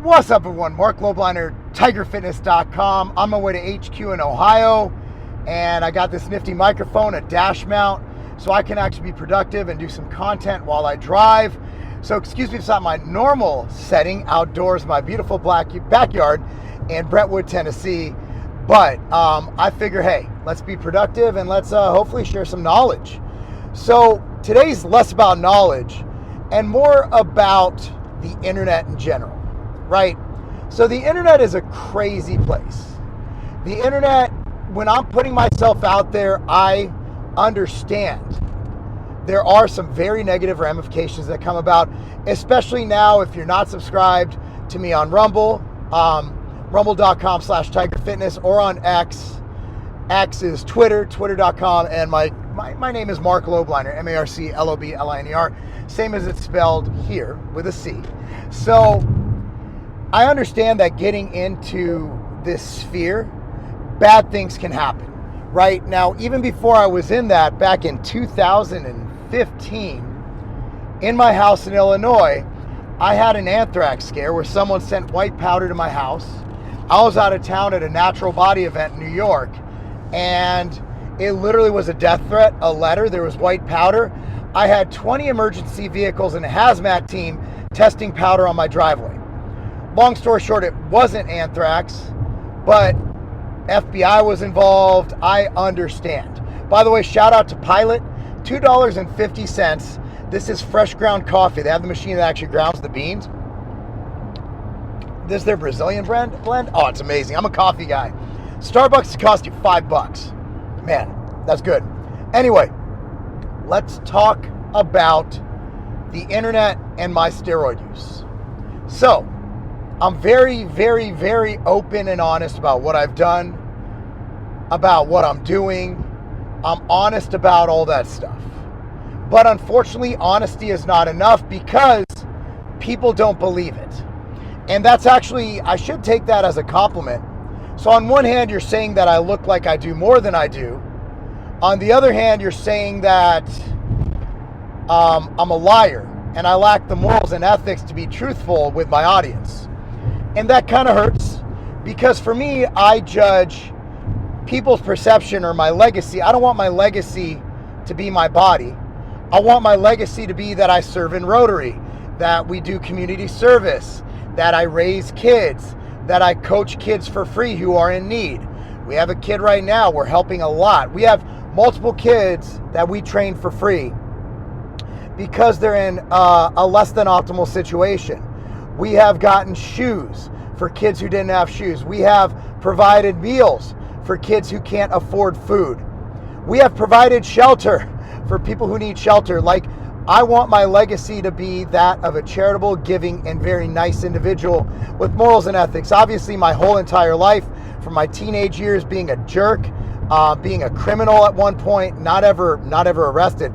What's up, everyone? Marc Lobliner, TigerFitness.com. I'm on my way to HQ in Ohio, and I got this nifty microphone, a dash mount, so I can actually be productive and do some content while I drive. So excuse me if it's not my normal setting outdoors, my beautiful backyard in Brentwood, Tennessee. But I figure, hey, let's be productive and let's hopefully share some knowledge. So today's less about knowledge and more about the internet in general. Right? So the internet is a crazy place. The internet, when I'm putting myself out there, I understand there are some very negative ramifications that come about, especially now if you're not subscribed to me on Rumble, rumble.com/tigerfitness, or on X. X is Twitter, twitter.com, and my name is Marc Lobliner, MarcLobliner, same as it's spelled here with a C. So I understand that getting into this sphere, bad things can happen, right? Now, even before I was in that, back in 2015, in my house in Illinois, I had an anthrax scare where someone sent white powder to my house. I was out of town at a natural body event in New York, and it literally was a death threat, a letter. There was white powder. I had 20 emergency vehicles and a hazmat team testing powder on my driveway. Long story short, it wasn't anthrax, but FBI was involved. I understand. By the way, shout out to Pilot, $2.50. This is fresh ground coffee. They have the machine that actually grounds the beans. This is their Brazilian blend. Oh, it's amazing. I'm a coffee guy. Starbucks cost you $5. Man, that's good. Anyway, let's talk about the internet and my steroid use. So, I'm very, very, very open and honest about what I've done, about what I'm doing. I'm honest about all that stuff. But unfortunately, honesty is not enough because people don't believe it. And that's actually, I should take that as a compliment. So on one hand, you're saying that I look like I do more than I do. On the other hand, you're saying that I'm a liar and I lack the morals and ethics to be truthful with my audience. And that kind of hurts because for me, I judge people's perception or my legacy. I don't want my legacy to be my body. I want my legacy to be that I serve in Rotary, that we do community service, that I raise kids, that I coach kids for free who are in need. We have a kid right now, we're helping a lot. We have multiple kids that we train for free because they're in a less than optimal situation. We have gotten shoes for kids who didn't have shoes. We have provided meals for kids who can't afford food. We have provided shelter for people who need shelter. Like, I want my legacy to be that of a charitable, giving, and very nice individual with morals and ethics. Obviously, my whole entire life, from my teenage years being a jerk, being a criminal at one point, not ever arrested.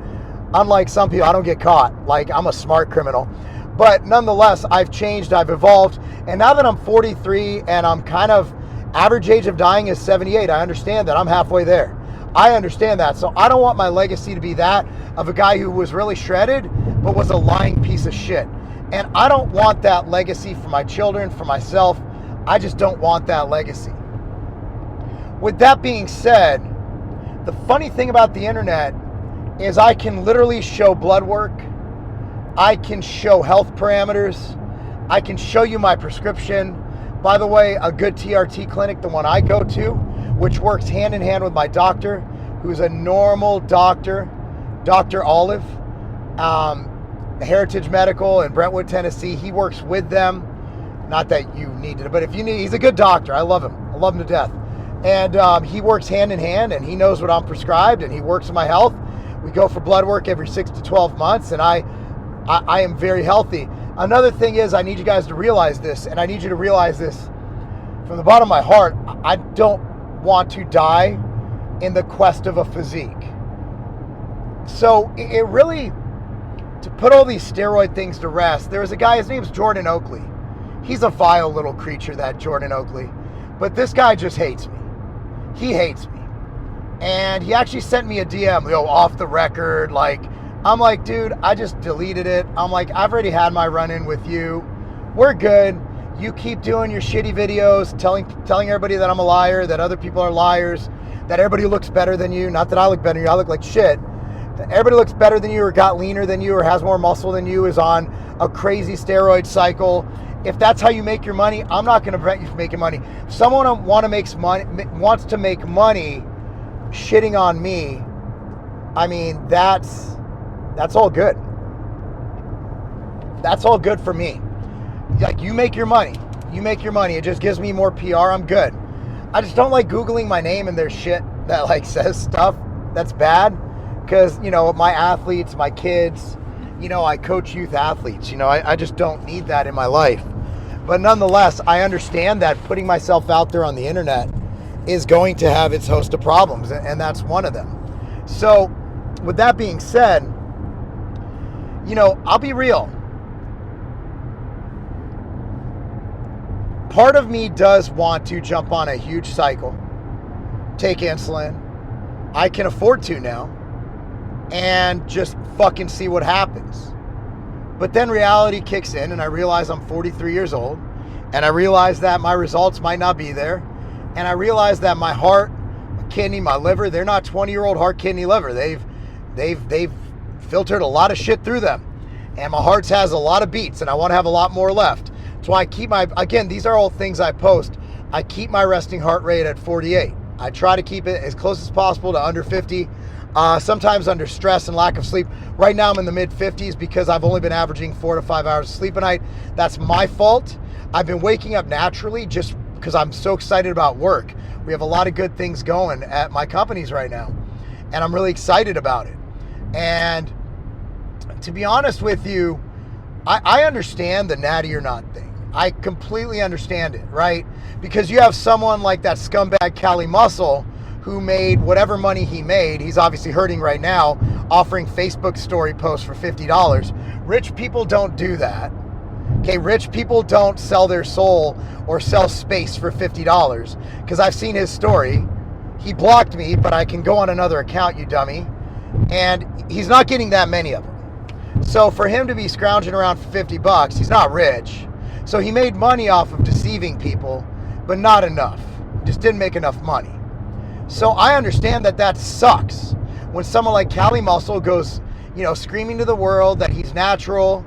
Unlike some people, I don't get caught. Like, I'm a smart criminal. But nonetheless, I've changed, I've evolved. And now that I'm 43 and I'm kind of, average age of dying is 78, I understand that I'm halfway there. I understand that. So I don't want my legacy to be that of a guy who was really shredded, but was a lying piece of shit. And I don't want that legacy for my children, for myself. I just don't want that legacy. With that being said, the funny thing about the internet is I can literally show blood work. I can show health parameters. I can show you my prescription. By the way, a good TRT clinic, the one I go to, which works hand in hand with my doctor, who's a normal doctor, Dr. Olive, Heritage Medical in Brentwood, Tennessee. He works with them. Not that you need to, but if you need, he's a good doctor. I love him. I love him to death. And he works hand in hand, and he knows what I'm prescribed, and he works in my health. We go for blood work every 6 to 12 months, and I am very healthy. Another thing is, I need you guys to realize this, and I need you to realize this from the bottom of my heart. I don't want to die in the quest of a physique. So it really, to put all these steroid things to rest, there was a guy, his name's Jordan Oakley. He's a vile little creature, that Jordan Oakley. But this guy just hates me. He hates me. And he actually sent me a DM, off the record, like, I'm like, dude, I just deleted it. I'm like, I've already had my run-in with you. We're good. You keep doing your shitty videos, telling everybody that I'm a liar, that other people are liars, that everybody looks better than you. Not that I look better than you, I look like shit. That everybody looks better than you or got leaner than you or has more muscle than you, is on a crazy steroid cycle. If that's how you make your money, I'm not going to prevent you from making money. If someone wants to make money shitting on me, I mean, that's all good. That's all good for me. Like, you make your money. It just gives me more PR. I'm good. I just don't like Googling my name and there's shit that like says stuff that's bad. Because, you know, my athletes, my kids, you know, I coach youth athletes. You know, I just don't need that in my life. But nonetheless, I understand that putting myself out there on the internet is going to have its host of problems, and that's one of them. So, with that being said, you know, I'll be real. Part of me does want to jump on a huge cycle, take insulin. I can afford to now, and just fucking see what happens. But then reality kicks in, and I realize I'm 43 years old, and I realize that my results might not be there, and I realize that my heart, my kidney, my liver, they're not 20-year-old heart, kidney, liver. They've filtered a lot of shit through them, and my heart has a lot of beats, and I want to have a lot more left. So I keep again, these are all things I post. I keep my resting heart rate at 48. I try to keep it as close as possible to under 50. Sometimes under stress and lack of sleep. Right now I'm in the mid 50s because I've only been averaging 4 to 5 hours of sleep a night. That's my fault. I've been waking up naturally just because I'm so excited about work. We have a lot of good things going at my companies right now, and I'm really excited about it. And to be honest with you, I understand the natty or not thing. I completely understand it, right? Because you have someone like that scumbag Cali Muscle who made whatever money he made. He's obviously hurting right now, offering Facebook story posts for $50. Rich people don't do that. Okay, rich people don't sell their soul or sell space for $50. Because I've seen his story. He blocked me, but I can go on another account, you dummy. And he's not getting that many of them. So for him to be scrounging around for $50, he's not rich. So he made money off of deceiving people, but not enough. Just didn't make enough money. So I understand that sucks when someone like Cali Muscle goes, you know, screaming to the world that he's natural,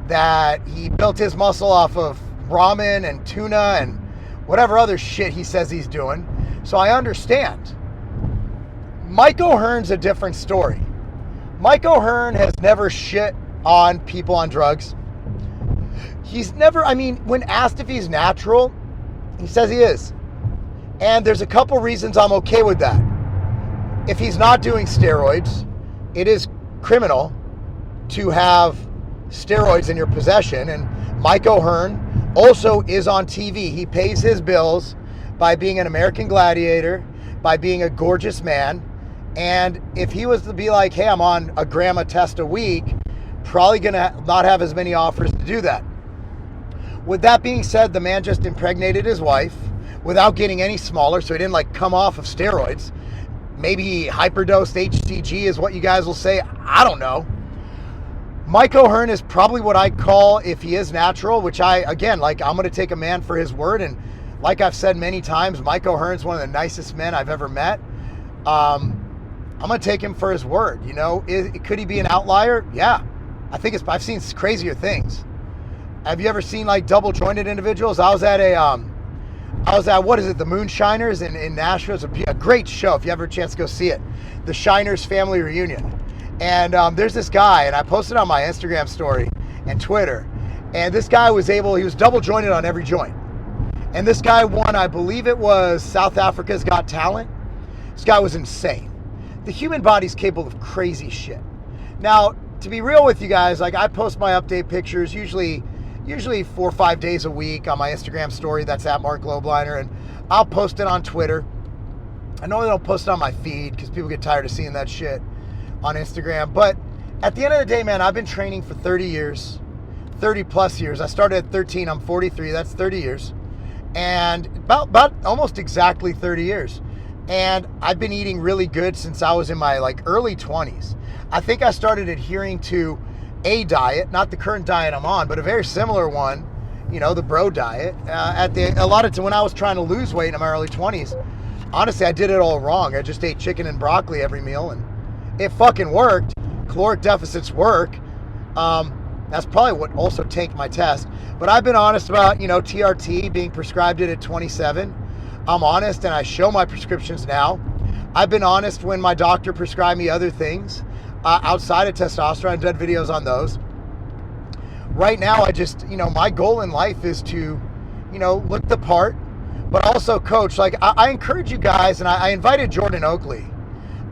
that he built his muscle off of ramen and tuna and whatever other shit he says he's doing. So I understand. Mike O'Hearn's a different story. Mike O'Hearn has never shit on people on drugs. He's never, I mean, when asked if he's natural, he says he is. And there's a couple reasons I'm okay with that. If he's not doing steroids, it is criminal to have steroids in your possession. And Mike O'Hearn also is on TV. He pays his bills by being an American gladiator, by being a gorgeous man. And if he was to be like, hey, I'm on a gram of test a week, probably gonna not have as many offers to do that. With that being said, the man just impregnated his wife without getting any smaller, so he didn't like come off of steroids. Maybe he hyperdosed HCG is what you guys will say. I don't know. Mike O'Hearn is probably what I call, if he is natural, which again, like, I'm going to take a man for his word. And like I've said many times, Mike O'Hearn's one of the nicest men I've ever met. I'm going to take him for his word. You know, could he be an outlier? Yeah. I've seen crazier things. Have you ever seen like double jointed individuals? I was at what is it? The Moonshiners in Nashville. It's a great show. If you ever have a chance to go see it, the Shiners family reunion. And there's this guy, and I posted on my Instagram story and Twitter. And this guy he was double jointed on every joint. And this guy won, I believe it was South Africa's Got Talent. This guy was insane. The human body's capable of crazy shit. Now, to be real with you guys, like, I post my update pictures usually 4 or 5 days a week on my Instagram story. That's at Marc Lobliner, and I'll post it on Twitter. I normally don't post it on my feed because people get tired of seeing that shit on Instagram. But at the end of the day, man, I've been training for 30 years, 30 plus years. I started at 13. I'm 43. That's 30 years. And about almost exactly 30 years. And I've been eating really good since I was in my like early 20s. I think I started adhering to a diet, not the current diet I'm on, but a very similar one the bro diet. When I was trying to lose weight in my early 20s, honestly, I did it all wrong. I just ate chicken and broccoli every meal, and it fucking worked. Caloric deficits work. That's probably what also tanked my test. But I've been honest about, TRT, being prescribed it at 27. I'm honest, and I show my prescriptions now. I've been honest when my doctor prescribed me other things outside of testosterone. I've done videos on those. Right now, I just, my goal in life is to, look the part, but also coach. Like, I encourage you guys, and I invited Jordan Oakley.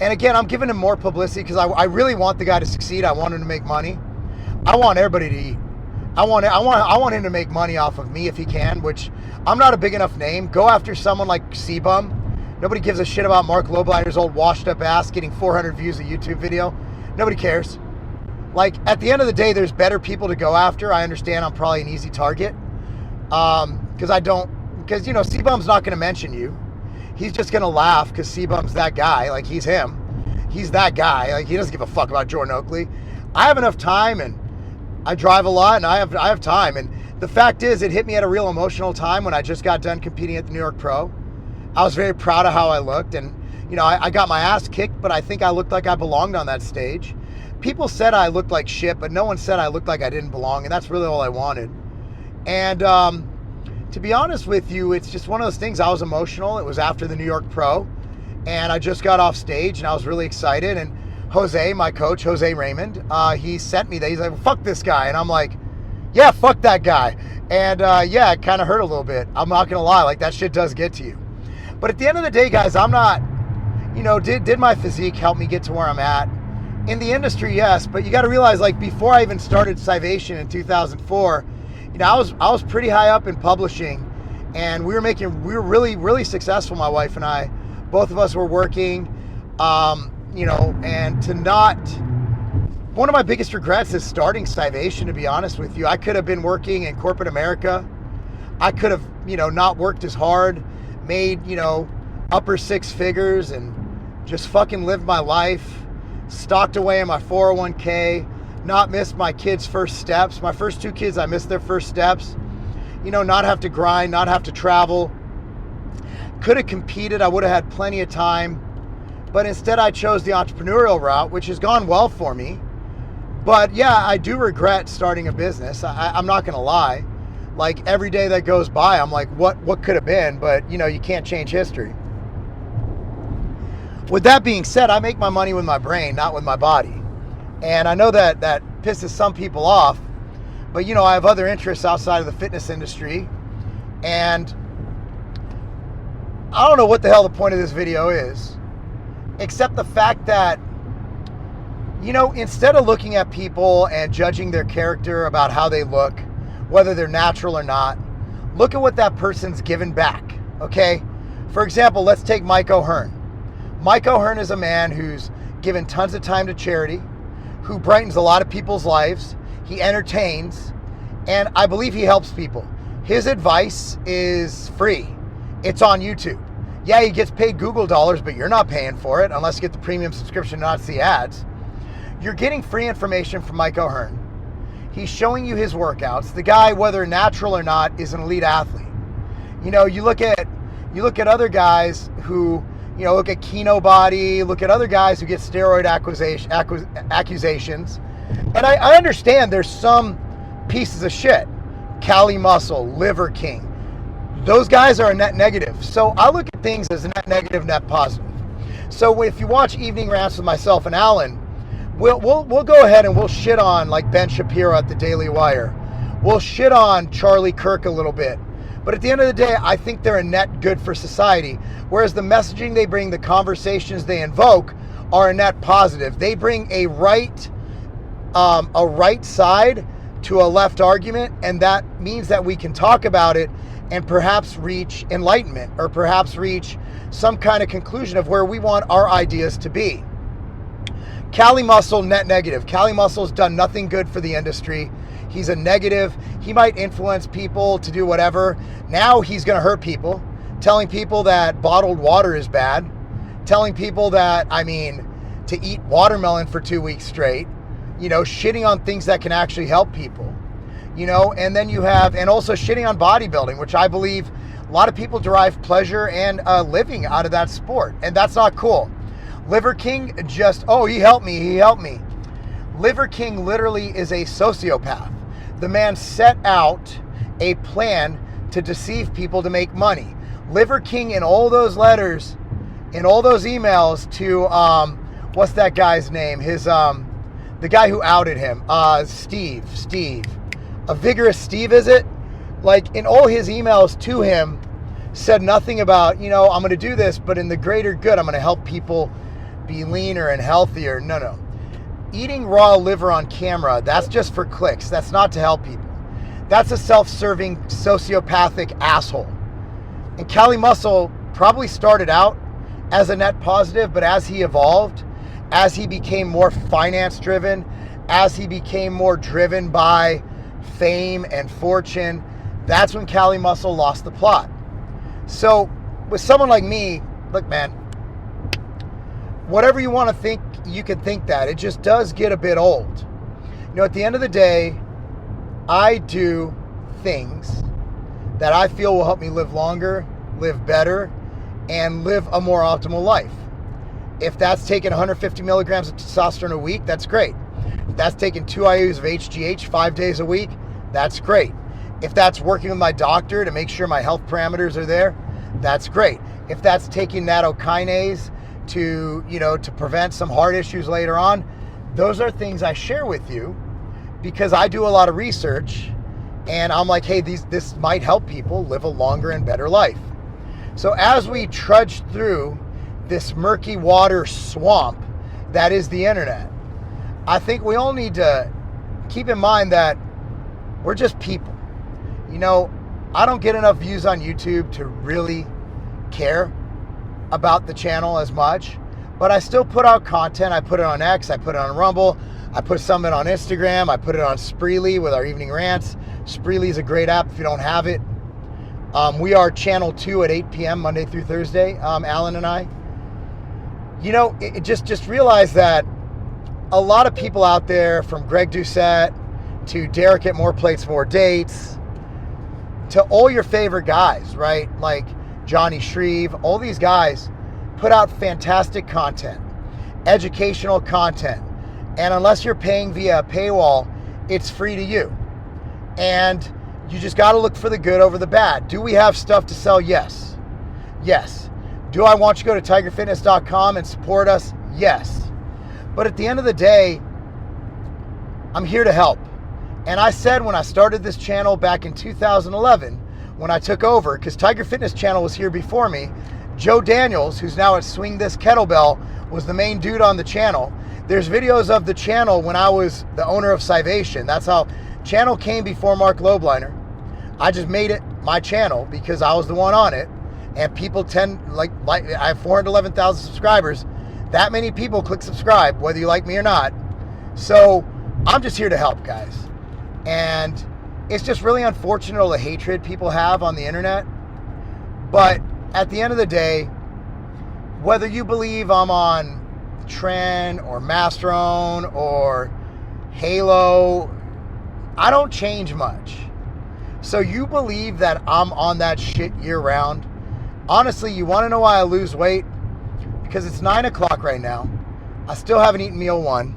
And again, I'm giving him more publicity because I really want the guy to succeed. I want him to make money. I want everybody to eat. I want him to make money off of me if he can, which I'm not a big enough name. Go after someone like C-Bum. Nobody gives a shit about Marc Lobliner's old washed up ass getting 400 views a YouTube video. Nobody cares. Like, at the end of the day, there's better people to go after. I understand I'm probably an easy target. Because C-Bum's not going to mention you. He's just going to laugh because C-Bum's that guy. Like, he's him. He's that guy. Like, he doesn't give a fuck about Jordan Oakley. I have enough time, and I drive a lot, and I have time. And the fact is, it hit me at a real emotional time when I just got done competing at the New York Pro. I was very proud of how I looked, and I got my ass kicked, but I think I looked like I belonged on that stage. People said I looked like shit, but no one said I looked like I didn't belong, and that's really all I wanted. And to be honest with you, it's just one of those things. I was emotional. It was after the New York Pro, and I just got off stage, and I was really excited. And Jose, my coach, Jose Raymond, he sent me that. He's like, fuck this guy. And I'm like, yeah, fuck that guy. And it kind of hurt a little bit. I'm not going to lie. Like, that shit does get to you. But at the end of the day, guys, I'm not, did my physique help me get to where I'm at? In the industry, yes. But you got to realize, like, before I even started Scivation in 2004, I was pretty high up in publishing. And we were really, really successful, my wife and I. Both of us were working. And one of my biggest regrets is starting Scivation, to be honest with you. I could have been working in corporate America. I could have, not worked as hard, made, upper six figures, and just fucking lived my life, stocked away in my 401k, not missed my kids' first steps. My first two kids, I missed their first steps. Not have to grind, not have to travel. Could have competed. I would have had plenty of time. But instead, I chose the entrepreneurial route, which has gone well for me. But yeah, I do regret starting a business. I'm not going to lie. Like, every day that goes by, I'm like, what could have been? But, you can't change history. With that being said, I make my money with my brain, not with my body. And I know that pisses some people off. But, I have other interests outside of the fitness industry. And I don't know what the hell the point of this video is. Except the fact that, instead of looking at people and judging their character about how they look, whether they're natural or not, look at what that person's given back, okay? For example, let's take Mike O'Hearn. Mike O'Hearn is a man who's given tons of time to charity, who brightens a lot of people's lives. He entertains, and I believe he helps people. His advice is free. It's on YouTube. Yeah, he gets paid Google dollars, but you're not paying for it unless you get the premium subscription and not see ads. You're getting free information from Mike O'Hearn. He's showing you his workouts. The guy, whether natural or not, is an elite athlete. You look at other guys who, look at Kino Body, look at other guys who get steroid accusations. And I understand there's some pieces of shit. Cali Muscle, Liver King. Those guys are a net negative. So I look at things as a net negative, net positive. So if you watch Evening Rants with myself and Alan, we'll go ahead and we'll shit on like Ben Shapiro at the Daily Wire. We'll shit on Charlie Kirk a little bit. But at the end of the day, I think they're a net good for society. Whereas the messaging they bring, the conversations they invoke are a net positive. They bring a right side to a left argument, and that means that we can talk about it and perhaps reach enlightenment or perhaps reach some kind of conclusion of where we want our ideas to be. Cali Muscle, net negative. Cali Muscle's done nothing good for the industry. He's a negative. He might influence people to do whatever. Now he's going to hurt people, telling people that bottled water is bad, telling people that, to eat watermelon for 2 weeks straight, shitting on things that can actually help people. and then you have, and also shitting on bodybuilding, which I believe a lot of people derive pleasure and living out of that sport, and that's not cool. Liver King he helped me. Liver King literally is a sociopath. The man set out a plan to deceive people to make money. Liver King, in all those letters, in all those emails to, what's that guy's name? The guy who outed him, Steve. A Vigorous Steve, is it? Like, in all his emails to him, said nothing about, I'm going to do this, but in the greater good, I'm going to help people be leaner and healthier. No. Eating raw liver on camera, that's just for clicks. That's not to help people. That's a self-serving, sociopathic asshole. And Cali Muscle probably started out as a net positive, but as he evolved, as he became more finance-driven, as he became more driven by fame and fortune, that's when Cali Muscle lost the plot. So with someone like me, look, man, whatever you want to think, you can think that. It just does get a bit old. At the end of the day, I do things that I feel will help me live longer, live better, and live a more optimal life. If that's taking 150 milligrams of testosterone a week, that's great. If that's taking 2 IUs of HGH 5 days a week, that's great. If that's working with my doctor to make sure my health parameters are there, that's great. If that's taking nattokinase to prevent some heart issues later on, those are things I share with you because I do a lot of research and I'm like, hey, this might help people live a longer and better life. So as we trudge through this murky water swamp that is the internet, I think we all need to keep in mind that we're just people. I don't get enough views on YouTube to really care about the channel as much, but I still put out content. I put it on X, I put it on Rumble, I put some of it on Instagram, I put it on Spreely with our evening rants. Spreely is a great app if you don't have it. We are channel 2 at 8 p.m. Monday through Thursday, Alan and I. Just realize that a lot of people out there, from Greg Doucette to Derek at More Plates, More Dates, to all your favorite guys, right? Like Johnny Shreve, all these guys put out fantastic content, educational content. And unless you're paying via a paywall, it's free to you. And you just got to look for the good over the bad. Do we have stuff to sell? Yes. Do I want you to go to tigerfitness.com and support us? Yes. But at the end of the day, I'm here to help. And I said when I started this channel back in 2011, when I took over, because Tiger Fitness channel was here before me, Joe Daniels, who's now at Swing This Kettlebell, was the main dude on the channel. There's videos of the channel when I was the owner of Civation. That's how channel came before Marc Lobliner. I just made it my channel because I was the one on it. And people like I have 411,000 subscribers. That many people click subscribe, whether you like me or not. So I'm just here to help, guys. And it's just really unfortunate all the hatred people have on the internet. But at the end of the day, whether you believe I'm on Tren or Masterone or Halo, I don't change much. So you believe that I'm on that shit year round? Honestly, you want to know why I lose weight? Because it's 9 o'clock right now. I still haven't eaten meal 1.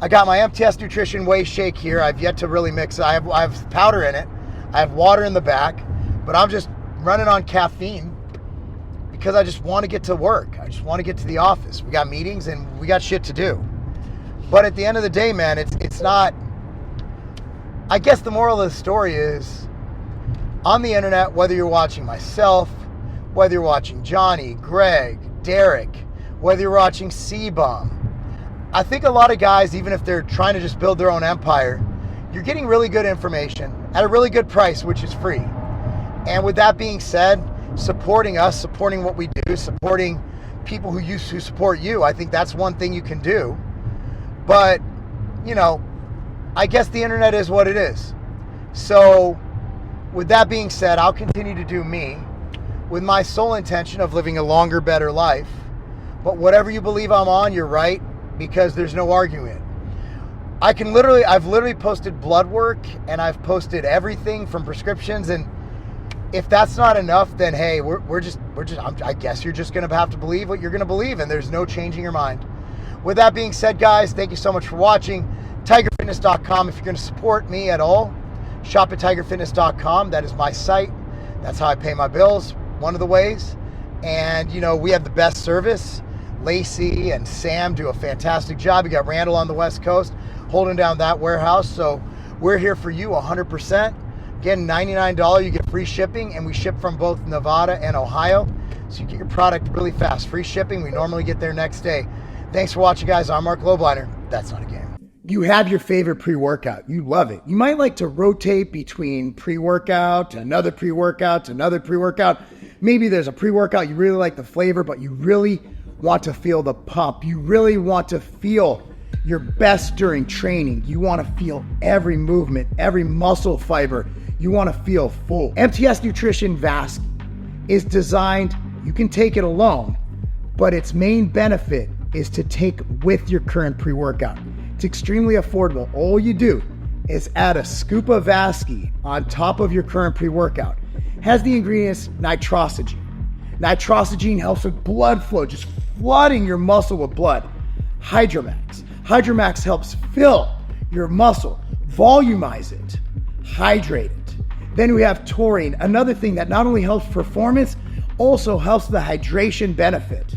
I got my MTS Nutrition Whey Shake here. I've yet to really mix it. I have powder in it. I have water in the back. But I'm just running on caffeine because I just want to get to work. I just want to get to the office. We got meetings and we got shit to do. But at the end of the day, man, it's not... I guess the moral of the story is, on the internet, whether you're watching myself, whether you're watching Johnny, Greg, Derek, whether you're watching C-Bomb, I think a lot of guys, even if they're trying to just build their own empire, you're getting really good information at a really good price, which is free. And with that being said, supporting us, supporting what we do, supporting people who support you, I think that's one thing you can do. But, I guess the internet is what it is. So with that being said, I'll continue to do me with my sole intention of living a longer, better life. But whatever you believe I'm on, you're right, because there's no arguing it. I've literally posted blood work, and I've posted everything from prescriptions. And if that's not enough, then hey, I guess you're just going to have to believe what you're going to believe, and there's no changing your mind. With that being said, guys, thank you so much for watching. TigerFitness.com. If you're going to support me at all, shop at TigerFitness.com. That is my site. That's how I pay my bills, one of the ways. And, you know, we have the best service. Lacey and Sam do a fantastic job. You got Randall on the West Coast holding down that warehouse. So we're here for you 100%. Again, $99, you get free shipping, and we ship from both Nevada and Ohio. So you get your product really fast. Free shipping, we normally get there next day. Thanks for watching, guys. I'm Marc Lobliner. That's not a game. You have your favorite pre-workout. You love it. You might like to rotate between pre-workout, another pre-workout, another pre-workout. Maybe there's a pre-workout, you really like the flavor, but you really want to feel the pump. You really want to feel your best during training. You want to feel every movement, every muscle fiber. You want to feel full. MTS Nutrition Vasc is designed, you can take it alone, but its main benefit is to take with your current pre-workout. It's extremely affordable. All you do is add a scoop of Vasc on top of your current pre-workout. It has the ingredients nitrosogene. Nitrosogene helps with blood flow, just flooding your muscle with blood. Hydromax. Hydromax helps fill your muscle, volumize it, hydrate it. Then we have taurine, another thing that not only helps performance, also helps the hydration benefit.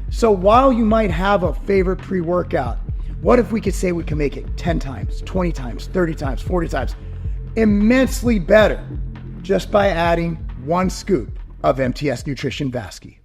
So while you might have a favorite pre-workout, what if we could say we can make it 10 times, 20 times, 30 times, 40 times, immensely better just by adding one scoop of MTS Nutrition Vasc.